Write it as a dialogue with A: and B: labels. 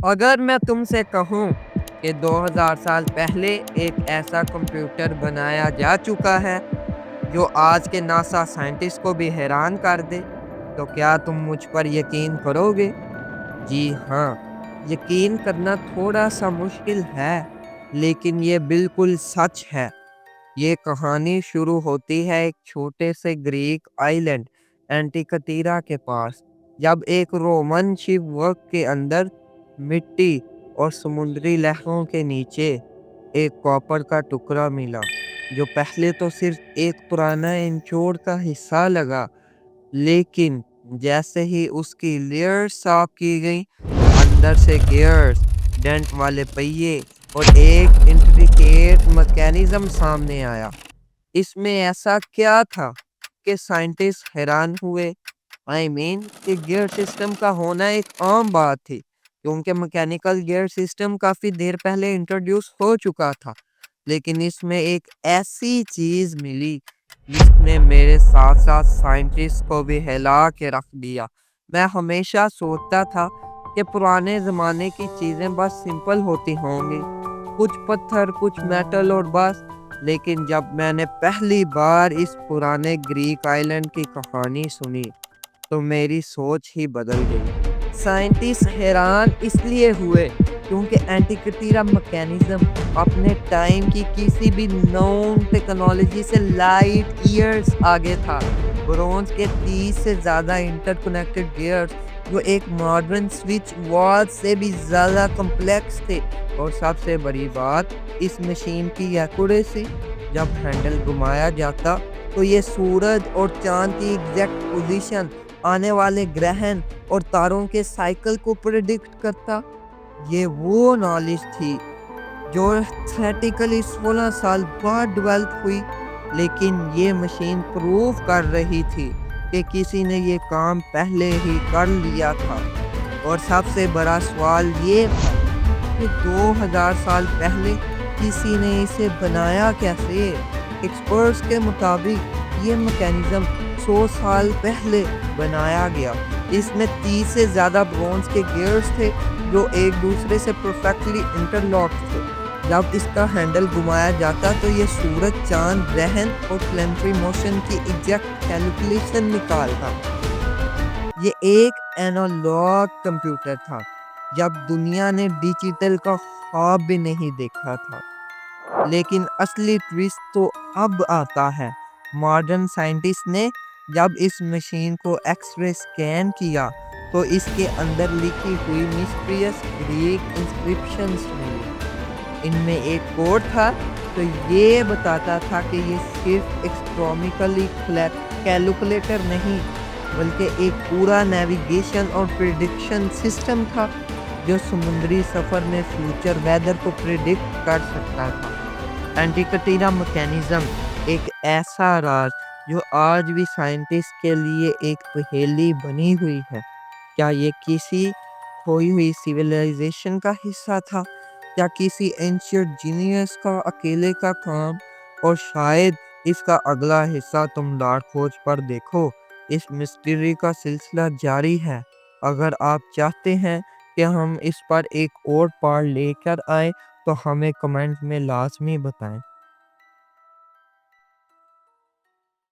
A: अगर मैं तुमसे कहूँ कि 2000 साल पहले एक ऐसा कंप्यूटर बनाया जा चुका है जो आज के नासा साइंटिस्ट को भी हैरान कर दे, तो क्या तुम मुझ पर यकीन करोगे? जी हाँ, यकीन करना थोड़ा-सा मुश्किल है, लेकिन ये बिल्कुल सच है। ये कहानी शुरू होती है एक छोटे से ग्रीक आइलैंड एंटिकतीरा के पास, जब एक रोमन शिपवर्क के अंदर मिट्टी और समुद्री लहरों के नीचे एक कॉपर का टुकड़ा मिला, जो पहले तो सिर्फ एक पुराना इंचोर का हिस्सा लगा, लेकिन जैसे ही उसकी लेयर साफ की गई, अंदर से गियर्स, डेंट वाले पहिए और एक इंट्रिकेट मैकेनिज्म सामने आया। इसमें ऐसा क्या था कि साइंटिस्ट हैरान हुए। कि गियर सिस्टम का होना एक आम बात थी, क्योंकि मैकेनिकल गियर सिस्टम काफी देर पहले इंट्रोड्यूस हो चुका था। लेकिन इसमें एक ऐसी चीज मिली जिसने मेरे साथ साथ साइंटिस्ट को भी हिला के रख दिया। मैं हमेशा सोचता था कि पुराने जमाने की चीजें बस सिंपल होती होंगी, कुछ पत्थर, कुछ मेटल और बस। लेकिन जब मैंने पहली बार इस पुराने ग्रीक आइलैंड की कहानी सुनी, तो मेरी सोच ही बदल गई। साइंटिस्ट हैरान इसलिए हुए क्योंकि एंटिकटीरा मैकेनिज्म अपने टाइम की किसी भी नोन टेक्नोलॉजी से लाइट ईयर्स आगे था। ब्रोंज के 30 से ज्यादा इंटरकनेक्टेड गियर्स जो एक मॉडर्न स्विच वाल से भी ज्यादा कॉम्प्लेक्स थे। और सबसे बड़ी बात, इस मशीन की एक्यूरेसी। जब हैंडल घुमाया जाता तो ये सूरज और चांद की एग्जैक्ट पोजीशन, आने वाले ग्रहण और तारों के साइकिल को प्रेडिक्ट करता। ये वो नॉलेज थी जो थेटिकली 16 साल बाद डेवलप हुई, लेकिन ये मशीन प्रूव कर रही थी कि किसी ने ये काम पहले ही कर लिया था। और सबसे बड़ा सवाल ये था कि 2000 साल पहले किसी ने इसे बनाया कैसे। एक्सपर्ट्स के मुताबिक ये मैकेनिज्म 100 साल पहले बनाया गया। इसमें 30 से ज्यादा ब्रोंज के गियर्स थे जो एक दूसरे से परफेक्टली इंटरलॉक थे। जब इसका हैंडल घुमाया जाता तो ये सूरज, चांद, ग्रहण और प्लैनेटरी मोशन की एग्जैक्ट कैलकुलेशन निकालता। ये एक एनालॉग कंप्यूटर था, जब दुनिया ने डिजिटल का ख्वाब भी नहीं देखा था। लेकिन असली ट्विस्ट तो अब आता है। मॉडर्न साइंटिस्ट ने जब इस मशीन को एक्सरे स्कैन किया, तो इसके अंदर लिखी हुई मिस्टीरियस ग्रीक इंस्क्रिप्शंस मिली। इनमें एक कोड था तो ये बताता था कि ये सिर्फ एस्ट्रोनॉमिकली कैलकुलेटर नहीं, बल्कि एक पूरा नेविगेशन और प्रिडिक्शन सिस्टम था जो समुद्री सफर में फ्यूचर वेदर को प्रिडिक्ट कर सकता था। एंटिकटीरा मैकेनिज्म एक ऐसा राज जो आज भी साइंटिस्ट के लिए एक पहेली बनी हुई है। क्या ये किसी खोई हुई सिविलाइजेशन का हिस्सा था, या किसी एंशियंट जीनियस का अकेले का काम? और शायद इसका अगला हिस्सा तुम डार्क खोज पर देखो। इस मिस्ट्री का सिलसिला जारी है। अगर आप चाहते हैं कि हम इस पर एक और पार्ट लेकर आए, तो हमें कमेंट में लाजमी बताएं।